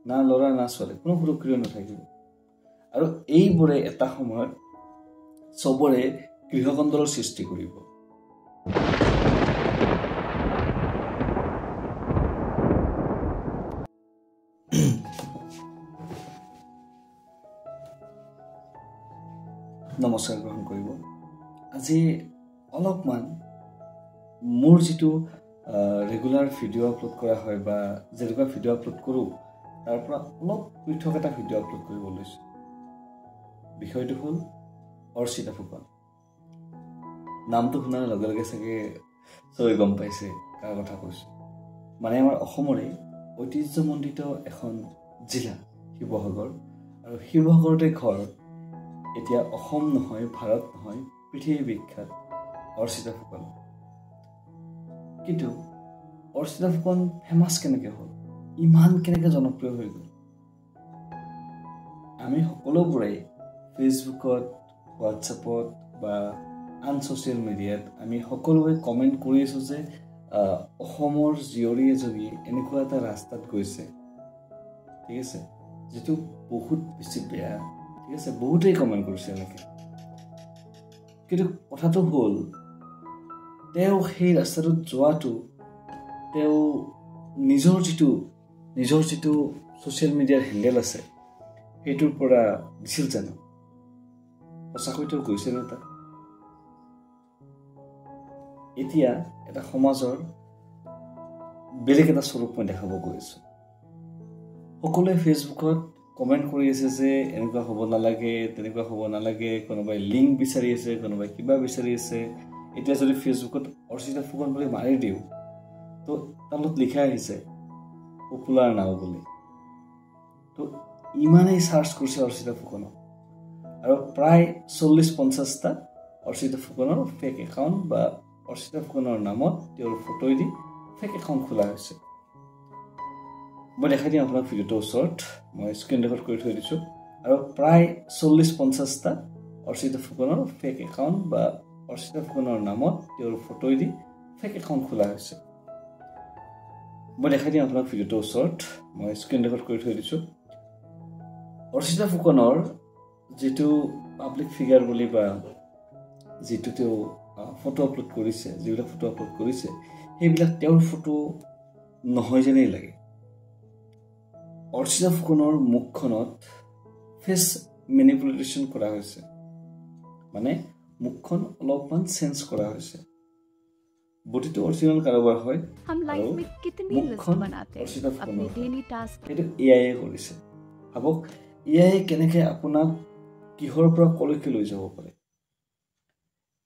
না ল'ৰা না ছোৱালী কোনো সুৰক্ষিত নাথাকিব আৰু এইবোৰে এটা সময়ত চবৰে গৃহকন্দলৰ সৃষ্টি কৰিব নমস্কাৰ গ্ৰহণ কৰিব আজি অলপমান মোৰ যেটো ৰেগুলাৰ ভিডিঅ' আপলোড কৰা হয় বা যেনেকুৱা ভিডিঅ' আপলোড কৰোঁ তাৰ পৰা অলপ পৃথক এটা ভিডিঅ' আপলোড কৰিব লৈছোঁ বিষয়টো হ'ল অৰ্চিতা ফুকন নামটো শুনাৰ লগে লগে চাগে চবেই গম পাইছে কাৰ কথা কৈছোঁ মানে আমাৰ অসমৰে ঐতিহ্যমণ্ডিত এখন জিলা শিৱসাগৰ আৰু শিৱসাগৰতে ঘৰ এতিয়া অসম নহয় ভাৰত নহয় পৃথিৱী বিখ্যাত অৰ্চিতা ফুকন কিন্তু অৰ্চিতা ফুকন ফেমাছ কেনেকৈ হ'ল ইমান কেনেকৈ জনপ্ৰিয় হৈ গ'ল আমি সকলোবোৰে ফেচবুকত হোৱাটছএপত বা আন ছ'চিয়েল মিডিয়াত আমি সকলোৱে কমেণ্ট কৰি আছোঁ যে অসমৰ জীয়ৰী এজনী এনেকুৱা এটা ৰাস্তাত গৈছে ঠিক আছে যেটো বহুত বেছি বেয়া ঠিক আছে বহুতেই কমেণ্ট কৰিছে এনেকৈ কিন্তু কথাটো হ'ল তেওঁ সেই ৰাস্তাটোত যোৱাটো তেওঁ নিজৰ যিটো ছ'চিয়েল মিডিয়াৰ হেণ্ডেল আছে সেইটোৰ পৰা দিছিল জানো সঁচাকৈ তেওঁ গৈছে নে তাত এতিয়া এটা সমাজৰ বেলেগ এটা স্বৰূপ মই দেখাব গৈ আছোঁ সকলোৱে ফেচবুকত কমেণ্ট কৰি আছে যে এনেকুৱা হ'ব নালাগে তেনেকুৱা হ'ব নালাগে কোনোবাই লিংক বিচাৰি আছে কোনোবাই কিবা বিচাৰি আছে এতিয়া যদি ফেচবুকত অৰ্চিতা ফুকন বুলি মাৰি দিওঁ তো তালত লিখা আহিছে পপুলাৰ নাও বুলি তো ইমানেই চাৰ্চ কৰিছে অৰ্চিতা ফুকনক আৰু প্ৰায় 40-50টা অৰ্চিতা ফুকনৰ ফেক একাউণ্ট বা অৰ্চিতা ফুকনৰ নামত তেওঁৰ ফটো দি ফেক একাউণ্ট খোলা হৈছে মই দেখাই দিম আপোনাক ভিডিঅ'টোৰ ওচৰত মই স্ক্ৰীন ৰেকৰ্ড কৰি থৈ দিছোঁ আৰু প্ৰায় 40-50টা অৰ্চিতা ফুকনৰ ফেক একাউণ্ট বা অৰ্চিতা ফুকনৰ নামত তেওঁৰ ফটো দি ফেক একাউণ্ট খোলা হৈছে মই দেখাই দিম আপোনাক ভিডিঅ'টোৰ ওচৰত মই স্ক্ৰীন ৰেকৰ্ড কৰি থৈ দিছোঁ অৰ্চিতা ফুকনৰ যেটো পাব্লিক ফিগাৰ বুলি বা যেটো তেওঁ ফটো আপলোড কৰিছে যিবিলাক ফটো আপলোড কৰিছে সেইবিলাক তেওঁৰ ফটো নহয় যেনেই লাগে অৰ্চিতা ফুকনৰ মুখখনত ফেচ মেনিপুলেশ্যন কৰা হৈছে মানে মুখখন অলপমান চেঞ্জ কৰা হৈছে বডিটো অৰিজিনেল কাৰোবাৰ হয় মুখখন অৰ্চিতা ফুকনৰ এইটো এআইয়ে কৰিছে ভাবক এআইয়ে কেনেকৈ আপোনাক কিহৰ পৰা কলৈকে লৈ যাব পাৰে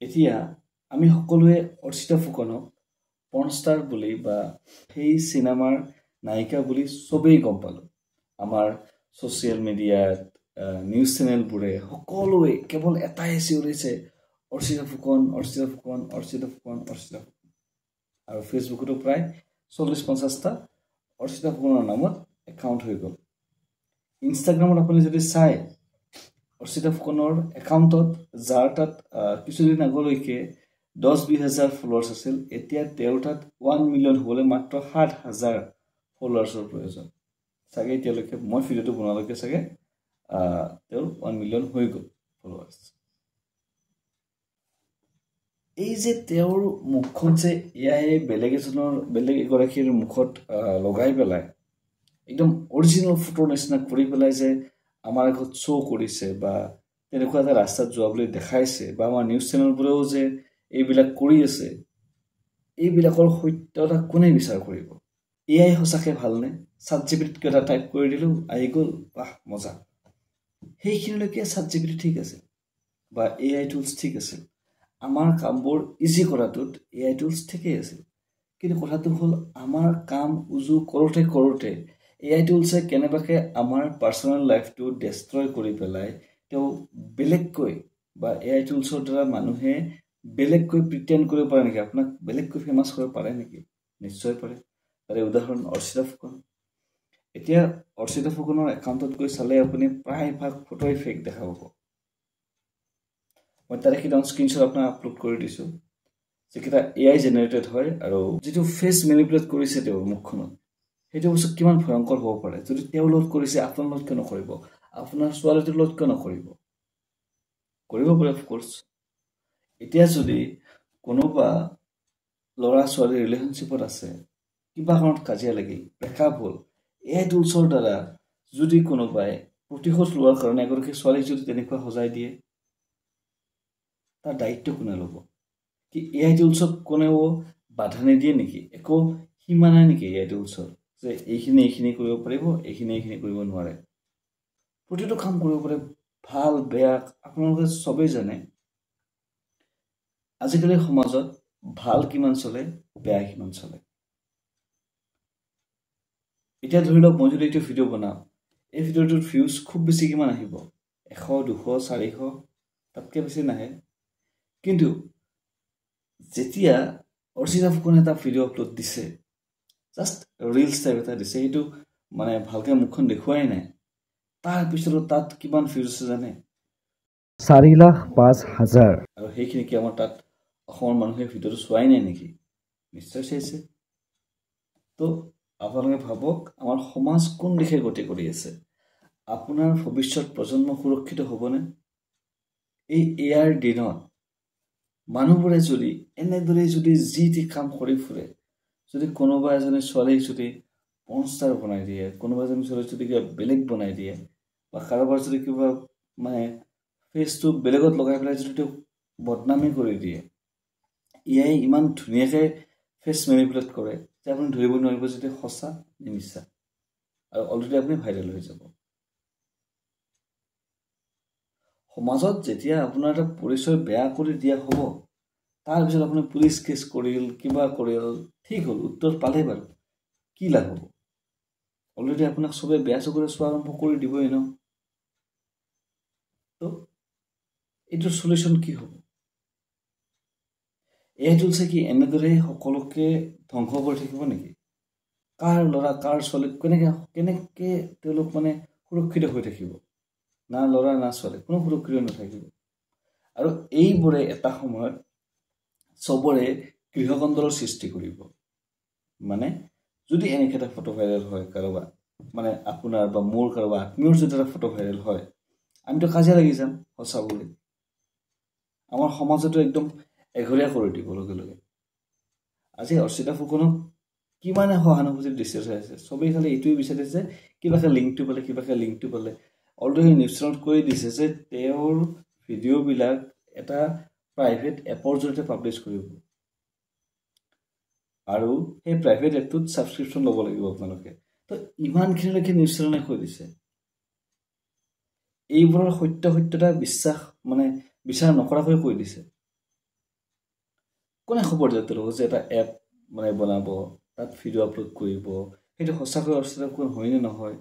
এতিয়া আমি সকলোৱে অৰ্চিতা ফুকনক পৰ্ণষ্টাৰ বুলি বা সেই চিনেমাৰ নায়িকা বুলি চবেই গম পালোঁ আমাৰ ছ'চিয়েল মিডিয়াত নিউজ চেনেলবোৰে সকলোৱে কেৱল এটাই চিঞৰিছে অৰ্চিতা ফুকন অৰ্চিতা ফুকন অৰ্চিতা ফুকন অৰ্চিতা ফুকন আৰু ফেচবুকতো প্ৰায় 40-50টা অৰ্চিতা ফুকনৰ নামত একাউণ্ট হৈ গ'ল ইনষ্টাগ্ৰামত আপুনি যদি চাই অৰ্চিতা ফুকনৰ একাউণ্টত যাৰ তাত কিছুদিন আগলৈকে 10-20 হাজাৰ ফলোৱাৰ্ছ আছিল এতিয়া তেওঁৰ তাত 1 মিলিয়ন হ'বলৈ মাত্ৰ 7,000 ফলোৱাৰ্ছৰ প্ৰয়োজন চাগে এতিয়ালৈকে মই ভিডিঅ'টো বনোৱালৈকে চাগে তেওঁৰ 1 মিলিয়ন হৈ গ'ল ফলোৱাৰ্ছ এই যে তেওঁৰ মুখখন যে এআইয়ে বেলেগ এগৰাকীৰ মুখত লগাই পেলাই একদম অৰিজিনেল ফটোৰ নিচিনা কৰি পেলাই যে আমাৰ আগত শ্ব' কৰিছে বা তেনেকুৱা এটা ৰাস্তাত যোৱা বুলি দেখাইছে বা আমাৰ নিউজ চেনেলবোৰেও যে এইবিলাক কৰি আছে এইবিলাকৰ সত্যতা কোনে বিচাৰ কৰিব এআই সঁচাকৈ ভালনে ChatGPT এটা টাইপ কৰি দিলোঁ আহি গ'ল বাহ মজা সেইখিনিলৈকে ChatGPT ঠিক আছে বা এআই টুলছ ঠিক আছিল আমাৰ কামবোৰ ইজি কৰাটোত এআই টুলছ ঠিকেই আছিল কিন্তু কথাটো হ'ল আমাৰ কাম উজু কৰোঁতে এআই টুলছে কেনেবাকৈ আমাৰ পাৰ্চনেল লাইফটো ডেষ্ট্ৰয় কৰি পেলাই তেওঁ বেলেগকৈ বা এআই টুলছৰ দ্বাৰা মানুহে বেলেগকৈ প্ৰিটেণ্ড কৰিব পাৰে নেকি আপোনাক বেলেগকৈ ফেমাছ কৰিব পাৰে নেকি নিশ্চয় পাৰে তাৰে উদাহৰণ অৰ্চিতা ফুকন এতিয়া অৰ্চিতা ফুকনৰ একাউণ্টত গৈ চালে আপুনি প্ৰায়ভাগ ফটোই ফেক দেখা পাব মই তাৰে কেইটামান স্ক্ৰীনশ্বট আপোনাক আপলোড কৰি দিছোঁ যিকেইটা এআই জেনেৰেটেড হয় আৰু যিটো ফেচ মেনিপুলেট কৰিছে তেওঁৰ মুখখনত সেইটো বস্তু কিমান ভয়ংকৰ হ'ব পাৰে যদি তেওঁৰ লগত কৰিছে আপোনাৰ লগত কিয় নকৰিব আপোনাৰ ছোৱালীটোৰ লগত কিয় নকৰিব কৰিব পাৰে অফক'ৰ্ছ এতিয়া যদি কোনোবা ল'ৰা ছোৱালী ৰিলেশ্যনশ্বিপত আছে কিবা কাৰণত কাজিয়া লাগিল ব্ৰেকআপ হ'ল এই টুলছৰ দ্বাৰা যদি কোনোবাই প্ৰতিশোধ লোৱাৰ কাৰণে এগৰাকী ছোৱালীক যদি তেনেকুৱা সজাই দিয়ে তাৰ দায়িত্ব কোনে ল'ব কি এআই টুলছক কোনেও বাধা নিদিয়ে নেকি একো সীমা নাই নেকি এআই টুলছৰ যে এইখিনি কৰিব পাৰিব এইখিনি কৰিব নোৱাৰে প্ৰতিটো কাম কৰিব পাৰে ভাল বেয়া আপোনালোকে চবেই জানে আজিকালি সমাজত ভাল কিমান চলে বেয়া কিমান চলে এতিয়া ধৰি লওক মই যদি এইটো ভিডিঅ' বনাওঁ এই ভিডিঅ'টোত ভিউজ খুব বেছি কিমান আহিব 100 200 400 তাতকৈ বেছি নাহে কিন্তু যেতিয়া অৰ্চিতা ফুকনে এটা ভিডিঅ' আপলোড দিছে জাষ্ট ৰিলছ টাইপ এটা দিছে সেইটো মানে ভালকৈ মুখখন দেখুৱাই নাই তাৰপিছতো তাত কিমান ভিউজ আছে জানে 4,05,000 আৰু সেইখিনি কি আমাৰ তাত অসমৰ মানুহে ভিডিঅ'টো চোৱাই নাই নেকি নিশ্চয় চাইছে তো আপোনালোকে ভাবক আমাৰ সমাজ কোন দিশে গতি কৰি আছে আপোনাৰ ভৱিষ্যত প্ৰজন্ম সুৰক্ষিত হ'বনে এই এআইৰ দিনত মানুহবোৰে যদি এনেদৰে যদি যি টি কাম কৰি ফুৰে যদি কোনোবা এজনী ছোৱালীক যদি পৰ্নষ্টাৰ বনাই দিয়ে কোনোবা এজনী ছোৱালীক যদি কিবা বেলেগ বনাই দিয়ে বা কাৰোবাৰ যদি কিবা মানে ফেচটো বেলেগত লগাই পেলাই যদি তেওঁক বদনামী কৰি দিয়ে এআই ইমান ধুনীয়াকৈ ফেচ মেনিপুলেট কৰে যে আপুনি ধৰিব নোৱাৰিব যে সঁচা নে মিছা আৰু অলৰেডি আপুনি ভাইৰেল হৈ যাব সমাজত যেতিয়া আপোনাৰ এটা পৰিচয় বেয়া কৰি দিয়া হ'ব তাৰপিছত আপুনি পুলিচ কেছ কৰিল কিবা কৰিল ঠিক হ'ল উত্তৰ পালে বাৰু কি লাভ হ'ব অলৰেডি আপোনাক চবে বেয়া চকুৰে চোৱা আৰম্ভ কৰি দিবই ন তো এইটোৰ চলিউশ্যন কি হ'ব এআই টুলছে কি এনেদৰে সকলোকে ধ্বংস কৰি থাকিব নেকি কাৰ ল'ৰা কাৰ ছোৱালী কেনেকৈ তেওঁলোক মানে সুৰক্ষিত হৈ থাকিব না ল'ৰা না ছোৱালী কোনো সুৰক্ষিত নাথাকিব আৰু এইবোৰে এটা সময়ত চবৰে গৃহকন্দলৰ সৃষ্টি কৰিব মানে যদি এনেকৈ এটা ফটো ভাইৰেল হয় কাৰোবাৰ মানে আপোনাৰ বা মোৰ কাৰোবাৰ আত্মীয়ৰ যদি এটা ফটো ভাইৰেল হয় আমিতো কাজিয়া লাগি যাম সঁচা বুলি আমাৰ সমাজতো একদম এঘৰীয়া কৰি দিব লগে লগে আজি অৰ্চিতা ফুকনক কিমানে সহানুভূতি দৃষ্টি চাই আছে চবেই খালি এইটোৱে বিচাৰিছে কিবাকে লিংকটো পালে অলৰেডি নিউজ চেনেলত কৈ দিছে যে তেওঁৰ ভিডিঅ'বিলাক এটা প্ৰাইভেট এপৰ জৰিয়তে পাব্লিছ কৰিব আৰু সেই প্ৰাইভেট এপটোত ছাবস্ক্ৰিপশ্যন ল'ব লাগিব আপোনালোকে তো ইমানখিনিলৈকে নিউজ চেনেলে কৈ দিছে এইবোৰৰ সত্যতা বিচাৰ নকৰাকৈ কৈ দিছে কোনে খবৰ দিয়ে তেওঁলোকক যে এটা এপ মানে বনাব তাত ভিডিঅ' আপলোড কৰিব সেইটো সঁচাকৈ অৰ্চিতা ফুকন হয়নে নহয়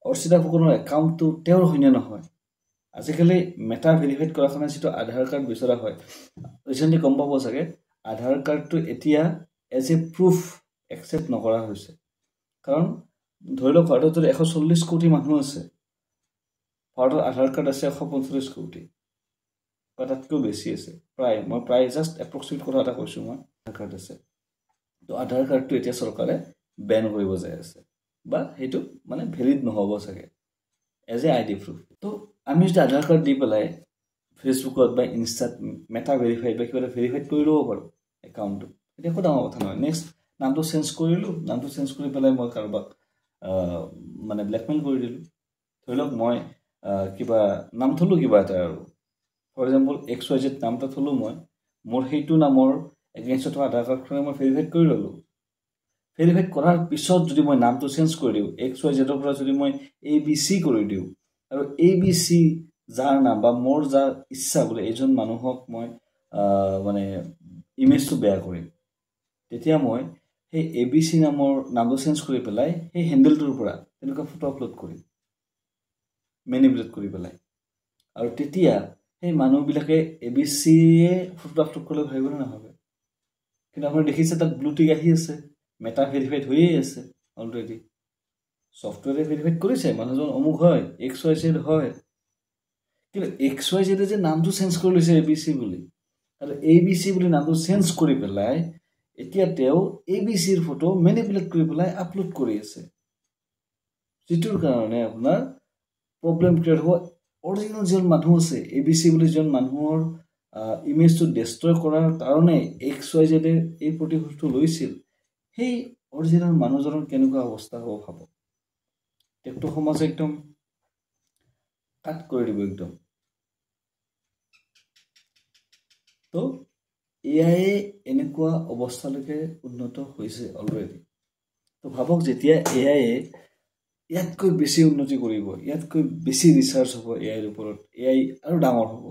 অৰ্চিতা ফুকনৰ একাউণ্টটো তেওঁৰ হয়নে নহয় আজিকালি মেটা ভেৰিফাইড কৰাৰ কাৰণে যিটো আধাৰ কাৰ্ড বিচৰা হয় ৰিচেণ্টলি গম পাব চাগে আধাৰ কাৰ্ডটো এতিয়া এজ এ প্ৰুফ একচেপ্ট নকৰা হৈছে কাৰণ ধৰি লওক ভাৰতত যদি 140 কোটি মানুহ আছে ভাৰতৰ আধাৰ কাৰ্ড আছে 145 কোটি বা তাতকৈও বেছি আছে প্ৰায় জাষ্ট এপ্ৰক্সিমেট কথা এটা কৈছোঁ মই আধাৰ কাৰ্ড আছে তো আধাৰ কাৰ্ডটো এতিয়া চৰকাৰে বেন কৰিব যাই আছে বা সেইটো মানে ভেলিড নহ'ব চাগে এজ এ আইডি প্ৰুফ তো আমি যদি আধাৰ কাৰ্ড দি পেলাই ফেচবুকত বা ইনষ্টাত মেটা ভেৰিফাইড বা কিবা এটা ভেৰিফাইড কৰি ল'ব পাৰোঁ একাউণ্টটো এতিয়া একো ডাঙৰ কথা নহয় নেক্সট নামটো চেঞ্জ কৰিলোঁ নামটো চেঞ্জ কৰি পেলাই মই কাৰোবাক মানে ব্লেকমেইল কৰি দিলোঁ ধৰি লওক মই কিবা নাম থলোঁ কিবা এটা আৰু ফৰ এক্সাম্পল XYZ নাম এটা থলোঁ মই মোৰ সেইটো নামৰ এগেইনষ্টত থকা আধাৰ কাৰ্ডখনে মই ভেৰিফাইড কৰি ল'লোঁ ভেৰিফাইড কৰাৰ পিছত যদি মই নামটো চেঞ্জ কৰি দিওঁ XYZৰ পৰা যদি মই ABC কৰি দিওঁ আৰু ABC যাৰ নাম বা মোৰ যাৰ ইচ্ছা বোলে এইজন মানুহক মই মানে ইমেজটো বেয়া কৰিম তেতিয়া মই সেই ABC নামৰ নামটো চেঞ্জ কৰি পেলাই সেই হেণ্ডেলটোৰ পৰা তেনেকুৱা ফটো আপলোড কৰিম মেনিপুলেট কৰি পেলাই আৰু তেতিয়া সেই মানুহবিলাকে ABCয়ে ফটো আপলোড কৰিলে ভাবিবনে নাভাবে কিন্তু আপুনি দেখিছে তাত ব্লু টিক আহি আছে মেটা ভেৰিফাইড হৈয়ে আছে অলৰেডি ছফ্টৱেৰে ভেৰিফাইড কৰিছে মানুহজন অমুক হয় XYZ হয় কিন্তু XYZ যে নামটো চেঞ্জ কৰি লৈছে ABC বুলি আৰু ABC বুলি নামটো চেঞ্জ কৰি পেলাই এতিয়া তেওঁ ABCৰ ফটো মেনিপুলেট কৰি পেলাই আপলোড কৰি আছে, যিটোৰ কাৰণে আপোনাৰ প্ৰব্লেম ক্ৰিয়েট হ'ব। অৰিজিনেল যিজন মানুহ আছে ABC বুলি যিজন মানুহৰ ইমেজটো ডেষ্ট্ৰয় কৰাৰ কাৰণে XYZ এই প্ৰতিশোধটো লৈছিল, সেই অৰিজিনেল মানুহজনৰ কেনেকুৱা অৱস্থা হ'ব ভাব। তেওঁকতো সমাজে একদম কাট কৰি দিব একদম। তো AI এনেকুৱা অৱস্থালৈকে উন্নত হৈছে অলৰেডি। তো ভাবক যেতিয়া AI ইয়াতকৈ বেছি উন্নতি কৰিব, ইয়াতকৈ বেছি ৰিচাৰ্চ হ'ব AIৰ ওপৰত, AI আৰু ডাঙৰ হ'ব।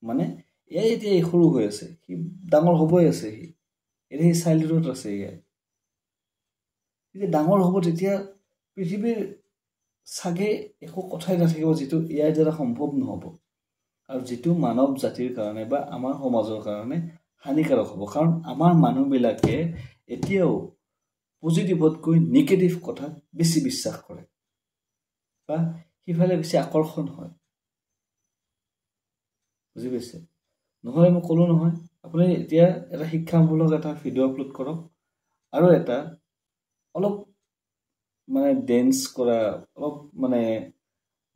মানে AI এতিয়া সৰু হৈ আছে, সি ডাঙৰ হ'বই আছে, সি চাইল্ডহুডত আছে। AI যেতিয়া ডাঙৰ হ'ব তেতিয়া পৃথিৱীৰ চাগে একো কথাই নাথাকিব যিটো AIৰ দ্বাৰা সম্ভৱ নহ'ব, আৰু যিটো মানৱ জাতিৰ কাৰণে বা আমাৰ সমাজৰ কাৰণে হানিকাৰক হ'ব। কাৰণ আমাৰ মানুহবিলাকে এতিয়াও পজিটিভতকৈ নিগেটিভ কথাত বেছি বিশ্বাস কৰে বা সিফালে বেছি আকৰ্ষণ হয়, বুজি পাইছে? নহ'লে মই ক'লো নহয়, আপুনি এতিয়া এটা শিক্ষামূলক এটা ভিডিঅ' আপলোড কৰক, আৰু এটা অলপ মানে ডেন্স কৰা, অলপ মানে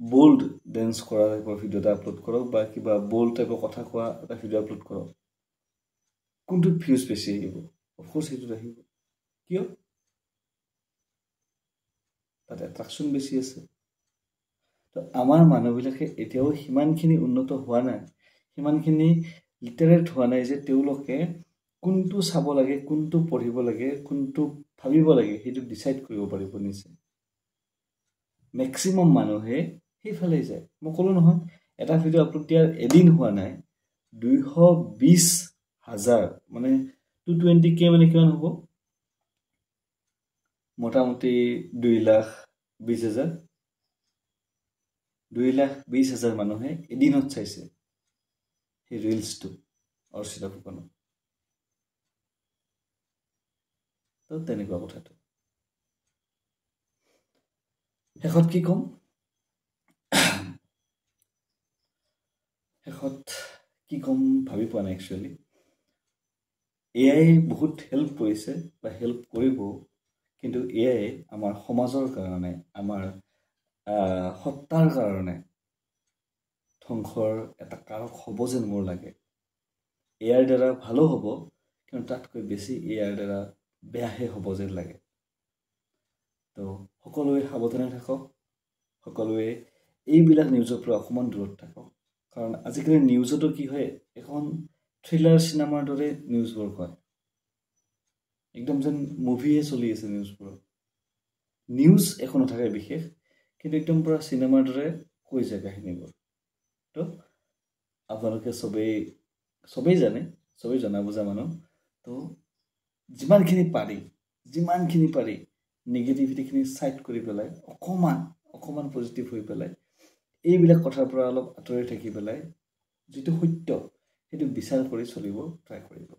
বোল্ড ডেন্স কৰা টাইপৰ ভিডিঅ' এটা আপলোড কৰক, বা কিবা বোল্ড টাইপৰ কথা কোৱা এটা ভিডিঅ' আপলোড কৰক। কোনটোত ভিউজ বেছি আহিব? অফক'ৰ্চ সেইটোত আহিব। কিয়? তাত এট্ৰাকশ্যন বেছি আছে। তো আমাৰ মানুহবিলাকে এতিয়াও সিমানখিনি উন্নত হোৱা নাই, সিমানখিনি লিটাৰেট হোৱা নাই যে তেওঁলোকে কোনটো চাব লাগে, কোনটো পঢ়িব লাগে, কোনটো ভাবিব লাগে সেইটো ডিচাইড কৰিব পাৰিব নিজে। মেক্সিমাম মানুহে সেইফালে যায়। মই ক'লো নহয়, এটা ভিডিঅ' আপলোড দিয়াৰ এদিন হোৱা নাই 220,000 মানে 220K মানে কিমান হ'ব? মোটামুটি 2,20,000 2,20,000 মানুহে এদিনত চাইছে সেই ৰিলছটো অৰ্চিতা ফুকনক। তো তেনেকুৱা কথাটো। শেষত কি ক'ম? ভাবি পোৱা নাই একচুৱেলি। AI বহুত হেল্প কৰিছে বা হেল্প কৰিব, কিন্তু AI আমাৰ সমাজৰ কাৰণে, আমাৰ সত্তাৰ কাৰণে ধ্বংসৰ এটা কাৰক হ'ব যেন মোৰ লাগে। AIৰ দ্বাৰা ভালো হ'ব, কিন্তু তাতকৈ বেছি AIৰ দ্বাৰা বেয়াহে হ'ব যেন লাগে। তো সকলোৱে সাৱধানে থাকক, সকলোৱে এইবিলাক নিউজৰ পৰা অকণমান দূৰত থাকক। কাৰণ আজিকালি নিউজতো কি হয়, এখন থ্ৰিলাৰ চিনেমাৰ দৰে নিউজবোৰ কয়, একদম যেন মুভিয়ে চলি আছে নিউজবোৰত। নিউজ একো নাথাকে বিশেষ, কিন্তু একদম পুৰা চিনেমাৰ দৰে কৈ যায় কাহিনীবোৰ। তো আপোনালোকে চবেই জানে, চবেই জনা বুজা মানুহ। তো যিমানখিনি পাৰি নিগেটিভিটিখিনি চাইড কৰি পেলাই অকণমান পজিটিভ হৈ পেলাই এইবিলাক কথাৰ পৰা অলপ আঁতৰি থাকি পেলাই যিটো সত্য সেইটো বিচাৰ কৰি চলিব ট্ৰাই কৰিব।